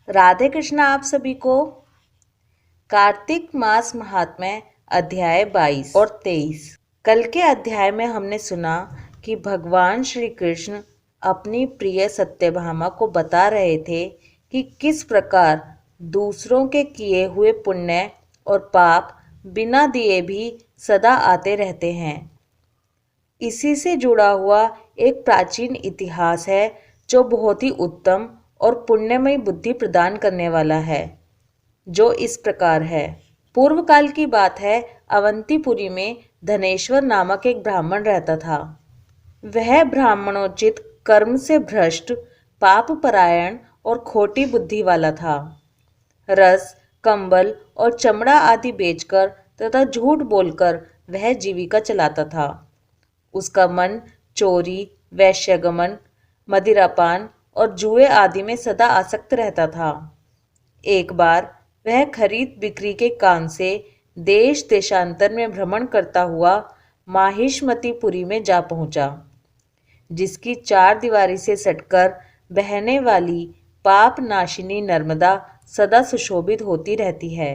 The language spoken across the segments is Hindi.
राधे कृष्णा आप सभी को। कार्तिक मास महात्म्य अध्याय 22 और 23। कल के अध्याय में हमने सुना कि भगवान श्री कृष्ण अपनी प्रिय सत्यभामा को बता रहे थे कि किस प्रकार दूसरों के किए हुए पुण्य और पाप बिना दिए भी सदा आते रहते हैं। इसी से जुड़ा हुआ एक प्राचीन इतिहास है जो बहुत ही उत्तम और पुण्यमयी बुद्धि प्रदान करने वाला है, जो इस प्रकार है। पूर्व काल की बात है। अवंतीपुरी में धनेश्वर नामक एक ब्राह्मण रहता था। वह ब्राह्मणोचित कर्म से भ्रष्ट, पाप परायण और खोटी बुद्धि वाला था। रस, कंबल और चमड़ा आदि बेचकर तथा झूठ बोलकर वह जीविका चलाता था। उसका मन चोरी, वैश्यगमन, मदिरापान और जुए आदि में सदा आसक्त रहता था। एक बार वह खरीद बिक्री के काम से देश देशांतर में भ्रमण करता हुआ माहिष्मतीपुरी में जा पहुंचा, जिसकी चार दीवारी से सटकर बहने वाली पाप नाशिनी नर्मदा सदा सुशोभित होती रहती है।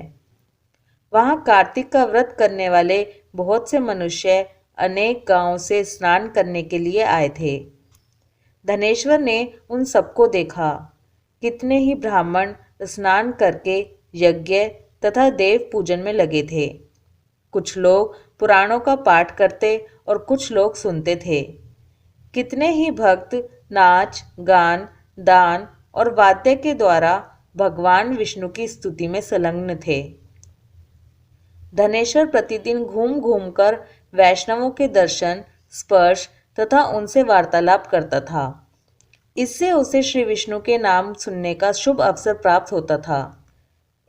वहां कार्तिक का व्रत करने वाले बहुत से मनुष्य अनेक गांवों से स्नान करने के लिए आए थे। धनेश्वर ने उन सबको देखा। कितने ही ब्राह्मण स्नान करके यज्ञ तथा देव पूजन में लगे थे। कुछ लोग पुराणों का पाठ करते और कुछ लोग सुनते थे। कितने ही भक्त नाच, गान, दान और वाद्य के द्वारा भगवान विष्णु की स्तुति में संलग्न थे। धनेश्वर प्रतिदिन घूम घूम कर वैष्णवों के दर्शन, स्पर्श तथा उनसे वार्तालाप करता था। इससे उसे श्री विष्णु के नाम सुनने का शुभ अवसर प्राप्त होता था।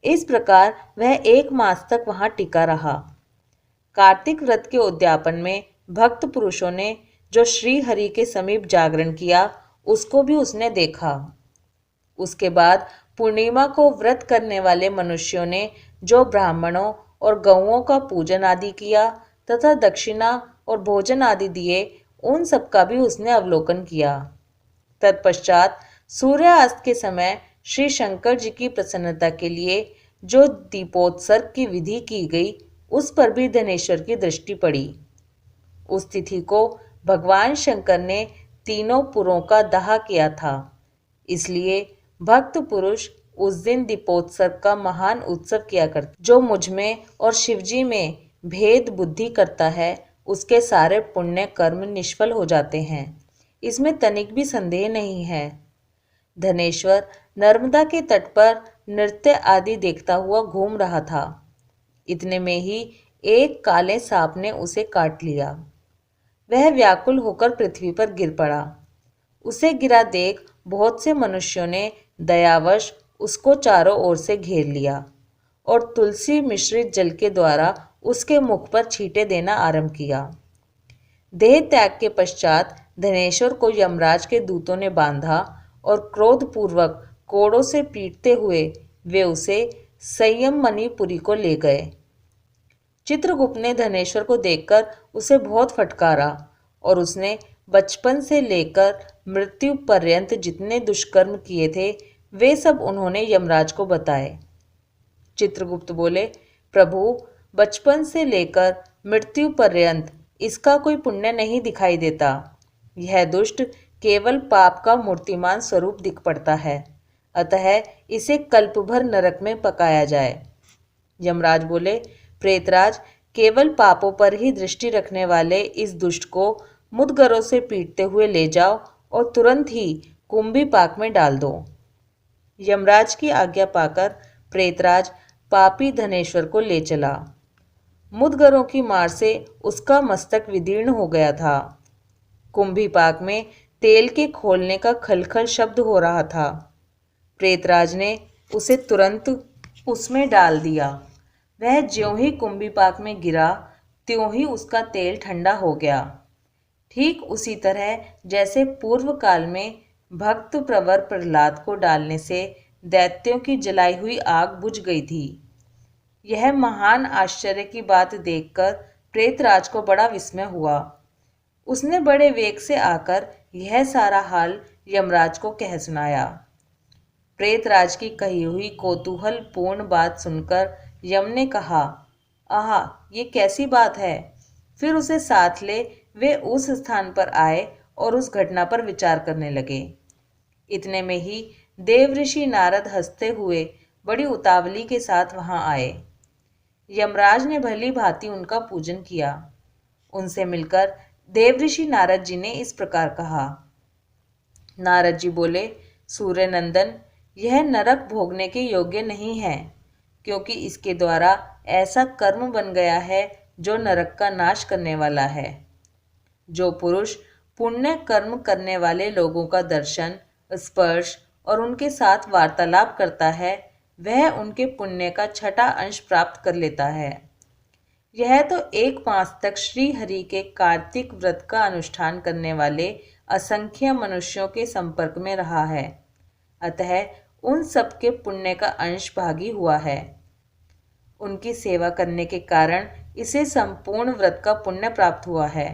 इस प्रकार वह 1 मास तक वहां टिका रहा। कार्तिक व्रत के उद्यापन में भक्त पुरुषों ने जो श्री हरि के समीप जागरण किया, उसको भी उसने देखा। उसके बाद पूर्णिमा को व्रत करने वाले मनुष्यों ने जो ब्राह्मणों और गौओं का पूजन आदि किया तथा दक्षिणा और भोजन आदि दिए, उन सब का भी उसने अवलोकन किया। तत्पश्चात सूर्यास्त के समय श्री शंकर जी की प्रसन्नता के लिए जो दीपोत्सर्ग की विधि की गई, उस पर भी धनेश्वर की दृष्टि पड़ी। उस तिथि को भगवान शंकर ने तीनों पुरों का दाह किया था। इसलिए भक्त पुरुष उस दिन दीपोत्सर्ग का महान उत्सव किया करते। जो मुझ में और शिवजी में भेद बुद्धि करता है, उसके सारे पुण्य कर्म निष्फल हो जाते हैं, इसमें तनिक भी संदेह नहीं है। धनेश्वर नर्मदा के तट पर नृत्य आदि देखता हुआ घूम रहा था। इतने में ही एक काले सांप ने उसे काट लिया। वह व्याकुल होकर पृथ्वी पर गिर पड़ा। उसे गिरा देख बहुत से मनुष्यों ने दयावश उसको चारों ओर से घेर लिया और तुलसी मिश्रित जल के द्वारा उसके मुख पर छींटे देना आरंभ किया। देह त्याग के पश्चात धनेश्वर को यमराज के दूतों ने बांधा और क्रोधपूर्वक कोड़ों से पीटते हुए वे उसे संयम मणिपुरी को ले गए। चित्रगुप्त ने धनेश्वर को देखकर उसे बहुत फटकारा और उसने बचपन से लेकर मृत्यु पर्यंत जितने दुष्कर्म किए थे, वे सब उन्होंने यमराज को बताए। चित्रगुप्त बोले, प्रभु, बचपन से लेकर मृत्यु पर्यंत इसका कोई पुण्य नहीं दिखाई देता। यह दुष्ट केवल पाप का मूर्तिमान स्वरूप दिख पड़ता है, अतः इसे कल्प भर नरक में पकाया जाए। यमराज बोले, प्रेतराज, केवल पापों पर ही दृष्टि रखने वाले इस दुष्ट को मुद्गरों से पीटते हुए ले जाओ और तुरंत ही कुंभी पाक में डाल दो। यमराज की आज्ञा पाकर प्रेतराज पापी धनेश्वर को ले चला। मुद्गरों की मार से उसका मस्तक विदीर्ण हो गया था। कुंभी पाक में तेल के खोलने का खलखल शब्द हो रहा था। प्रेतराज ने उसे तुरंत उसमें डाल दिया। वह ज्यों ही कुंभी पाक में गिरा, त्यों ही उसका तेल ठंडा हो गया। ठीक उसी तरह जैसे पूर्व काल में भक्त प्रवर प्रहलाद को डालने से दैत्यों की जलाई हुई आग बुझ गई थी। यह महान आश्चर्य की बात देखकर प्रेतराज को बड़ा विस्मय हुआ। उसने बड़े वेग से आकर यह सारा हाल यमराज को कह सुनाया। प्रेतराज की कही हुई कौतूहलपूर्ण बात सुनकर यम ने कहा, आहा, ये कैसी बात है। फिर उसे साथ ले वे उस स्थान पर आए और उस घटना पर विचार करने लगे। इतने में ही देवऋषि नारद हंसते हुए बड़ी उतावली के साथ वहां आए। यमराज ने भली भांति उनका पूजन किया। उनसे मिलकर देवऋषि नारद जी ने इस प्रकार कहा। नारद जी बोले, सूर्य नंदन, यह नरक भोगने के योग्य नहीं है, क्योंकि इसके द्वारा ऐसा कर्म बन गया है जो नरक का नाश करने वाला है। जो पुरुष पुण्य कर्म करने वाले लोगों का दर्शन, स्पर्श और उनके साथ वार्तालाप करता है, वह उनके पुण्य का छठा अंश प्राप्त कर लेता है। यह तो 1 मास तक श्री हरि के कार्तिक व्रत का अनुष्ठान करने वाले असंख्य मनुष्यों के संपर्क में रहा है, अतः उन सबके पुण्य का अंश भागी हुआ है। उनकी सेवा करने के कारण इसे संपूर्ण व्रत का पुण्य प्राप्त हुआ है,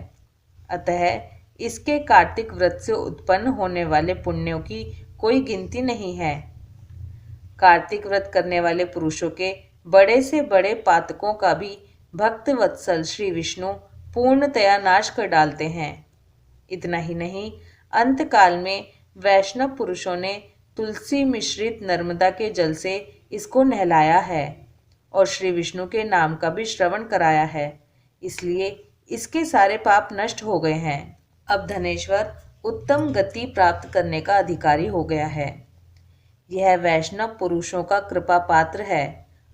अतः इसके कार्तिक व्रत से उत्पन्न होने वाले पुण्यों की कोई गिनती नहीं है। कार्तिक व्रत करने वाले पुरुषों के बड़े से बड़े पातकों का भी भक्त वत्सल श्री विष्णु पूर्णतया नाश कर डालते हैं। इतना ही नहीं, अंतकाल में वैष्णव पुरुषों ने तुलसी मिश्रित नर्मदा के जल से इसको नहलाया है और श्री विष्णु के नाम का भी श्रवण कराया है, इसलिए इसके सारे पाप नष्ट हो गए हैं। अब धनेश्वर उत्तम गति प्राप्त करने का अधिकारी हो गया है। यह वैष्णव पुरुषों का कृपा पात्र है,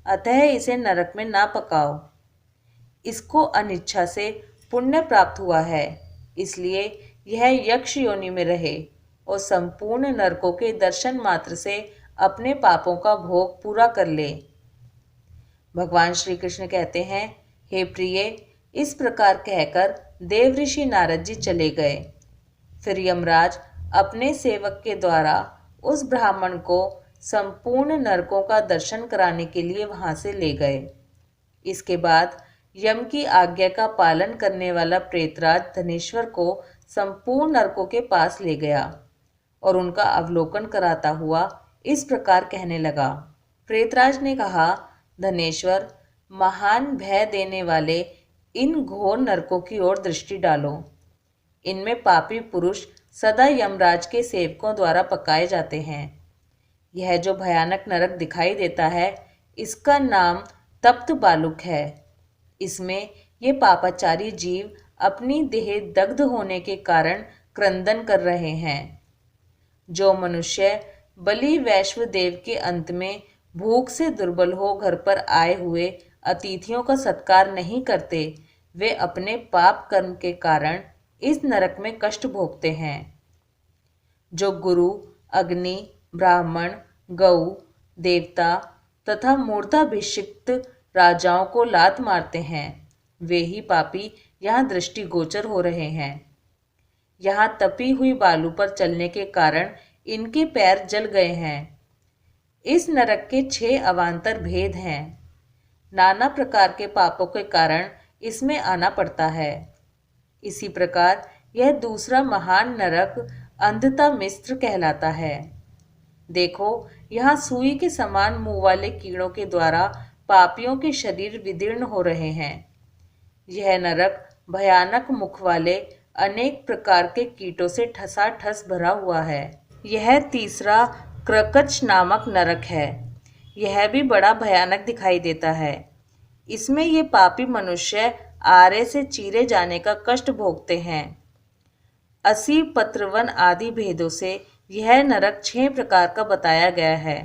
अतः इसे नरक में ना पकाओ। इसको अनिच्छा से पुण्य प्राप्त हुआ है, इसलिए यह यक्ष योनि में रहे और संपूर्ण नरकों के दर्शन मात्र से अपने पापों का भोग पूरा कर ले। भगवान श्री कृष्ण कहते हैं, हे प्रिय, इस प्रकार कहकर देवऋषि नारद जी चले गए। फिर यमराज अपने सेवक के द्वारा उस ब्राह्मण को संपूर्ण नरकों का दर्शन कराने के लिए वहां से ले गए। इसके बाद यम की आज्ञा का पालन करने वाला प्रेतराज धनेश्वर को संपूर्ण नरकों के पास ले गया और उनका अवलोकन कराता हुआ इस प्रकार कहने लगा। प्रेतराज ने कहा, धनेश्वर, महान भय देने वाले इन घोर नरकों की ओर दृष्टि डालो। इनमें पापी पुरुष सदा यमराज के सेवकों द्वारा पकाए जाते हैं। यह जो भयानक नरक दिखाई देता है, इसका नाम तप्त बालुक है। इसमें ये पापाचारी जीव अपनी देह दग्ध होने के कारण क्रंदन कर रहे हैं। जो मनुष्य बलि वैश्व देव के अंत में भूख से दुर्बल हो घर पर आए हुए अतिथियों का सत्कार नहीं करते, वे अपने पाप कर्म के कारण इस नरक में कष्ट भोगते हैं। जो गुरु, अग्नि, ब्राह्मण, गौ, देवता तथा मूर्धाभिषिक्त राजाओं को लात मारते हैं, वे ही पापी यहाँ दृष्टिगोचर हो रहे हैं। यहाँ तपी हुई बालू पर चलने के कारण इनके पैर जल गए हैं। इस नरक के 6 अवान्तर भेद हैं। नाना प्रकार के पापों के कारण इसमें आना पड़ता है। इसी प्रकार यह दूसरा महान नरक अंधता मिस्र कहलाता है। देखो, यहाँ सुई के समान मुंह वाले कीड़ों के द्वारा पापियों के शरीर विदीर्ण हो रहे हैं। यह नरक भयानक मुख वाले अनेक प्रकार के कीटों से ठसाठस भरा हुआ है। यह तीसरा क्रकच नामक नरक है। यह भी बड़ा भयानक दिखाई देता है। इसमें ये पापी मनुष्य आरे से चीरे जाने का कष्ट भोगते हैं। 80 पत्रवन आदि भेदों से यह नरक 6 प्रकार का बताया गया है।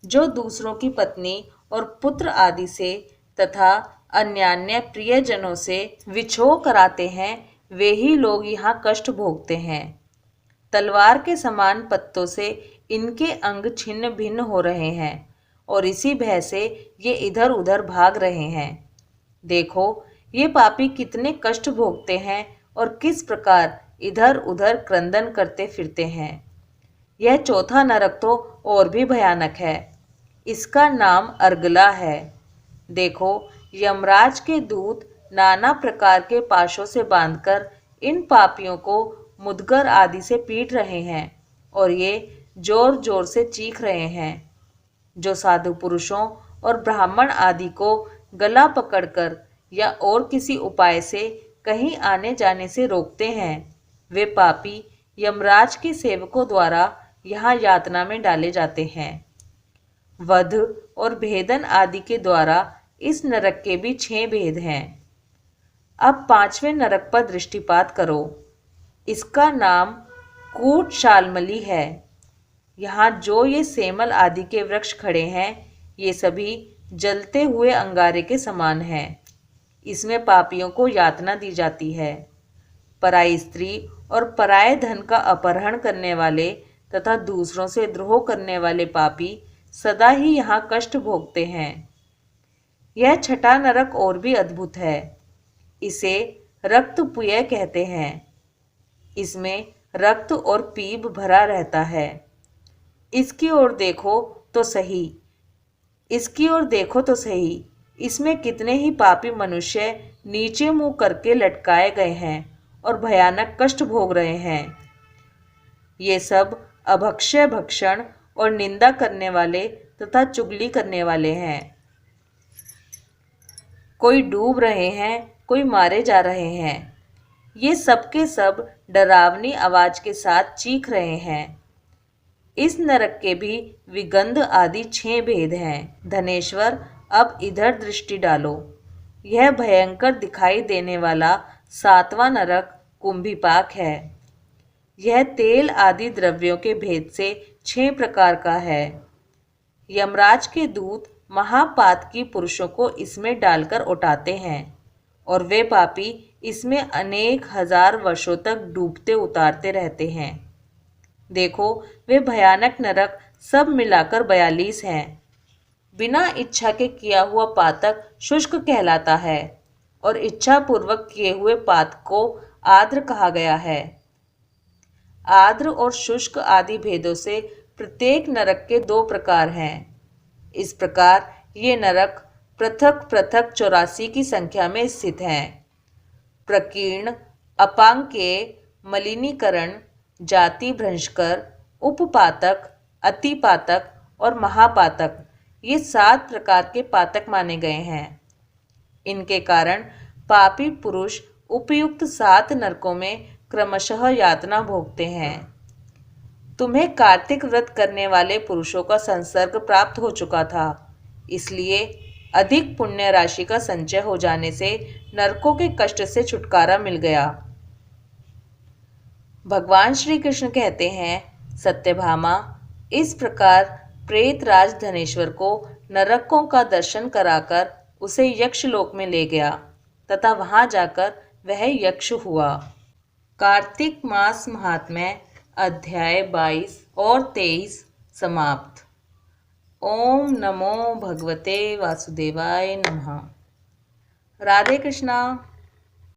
जो दूसरों की पत्नी और पुत्र आदि से तथा अन्यान्य प्रियजनों से विछोह कराते हैं, वे ही लोग यहाँ कष्ट भोगते हैं। तलवार के समान पत्तों से इनके अंग छिन्न भिन्न हो रहे हैं और इसी भय से ये इधर उधर भाग रहे हैं। देखो, ये पापी कितने कष्ट भोगते हैं और किस प्रकार इधर उधर क्रंदन करते फिरते हैं। यह चौथा नरक तो और भी भयानक है। इसका नाम अर्गला है। देखो, यमराज के दूत नाना प्रकार के पाशों से बांधकर इन पापियों को मुदगर आदि से पीट रहे हैं और ये जोर जोर से चीख रहे हैं। जो साधु पुरुषों और ब्राह्मण आदि को गला पकड़कर या और किसी उपाय से कहीं आने जाने से रोकते हैं, वे पापी यमराज के सेवकों द्वारा यहाँ यातना में डाले जाते हैं। वध और भेदन आदि के द्वारा इस नरक के भी 6 भेद हैं। अब 5वें नरक पर दृष्टिपात करो। इसका नाम कूट शालमली है। यहाँ जो ये सेमल आदि के वृक्ष खड़े हैं, ये सभी जलते हुए अंगारे के समान हैं। इसमें पापियों को यातना दी जाती है। पराई स्त्री और पराये धन का अपहरण करने वाले तथा दूसरों से द्रोह करने वाले पापी सदा ही यहाँ कष्ट भोगते हैं। यह 6ठा नरक और भी अद्भुत है। इसे रक्तपुय कहते हैं। इसमें रक्त और पीप भरा रहता है। इसकी ओर देखो तो सही, इसकी ओर देखो तो सही, इसमें कितने ही पापी मनुष्य नीचे मुंह करके लटकाए गए हैं और भयानक कष्ट भोग रहे हैं। ये सब अभक्ष्य भक्षण और निंदा करने वाले तथा चुगली करने वाले हैं। कोई डूब रहे हैं, कोई मारे जा रहे हैं। ये सब के सब डरावनी आवाज के साथ चीख रहे हैं। इस नरक के भी विगंध आदि 6 भेद हैं। धनेश्वर, अब इधर दृष्टि डालो। यह भयंकर दिखाई देने वाला 7वां नरक कुंभीपाक है। यह तेल आदि द्रव्यों के भेद से 6 प्रकार का है। यमराज के दूत महापातकी पुरुषों को इसमें डालकर उठाते हैं और वे पापी इसमें अनेक हजार वर्षों तक डूबते उतारते रहते हैं। देखो, वे भयानक नरक सब मिलाकर 42 हैं। बिना इच्छा के किया हुआ पातक शुष्क कहलाता है और इच्छा पूर्वक किए हुए पातक को आर्द्र कहा गया है। आर्द्र और शुष्क आदि भेदों से प्रत्येक नरक के 2 प्रकार हैं। इस प्रकार ये नरक पृथक पृथक 84 की संख्या में स्थित हैं। प्रकीर्ण, अपांकेय, मलिनीकरण, जाति भ्रंशकर, उपपातक, अतिपातक और महापातक, ये 7 प्रकार के पातक माने गए हैं। इनके कारण पापी पुरुष उपयुक्त 7 नरकों में क्रमशः यातना भोगते हैं। तुम्हें कार्तिक व्रत करने वाले पुरुषों का संसर्ग प्राप्त हो चुका था, इसलिए अधिक पुण्य राशि का संचय हो जाने से नरकों के कष्ट से छुटकारा मिल गया। भगवान श्री कृष्ण कहते हैं, सत्यभामा, इस प्रकार प्रेतराज धनेश्वर को नरकों का दर्शन कराकर उसे यक्षलोक में ले गया तथा वहां जाकर वह यक्ष हुआ। कार्तिक मास महात्म्य अध्याय 22 और 23 समाप्त। ओम नमो भगवते वासुदेवाय नमः। राधे कृष्णा।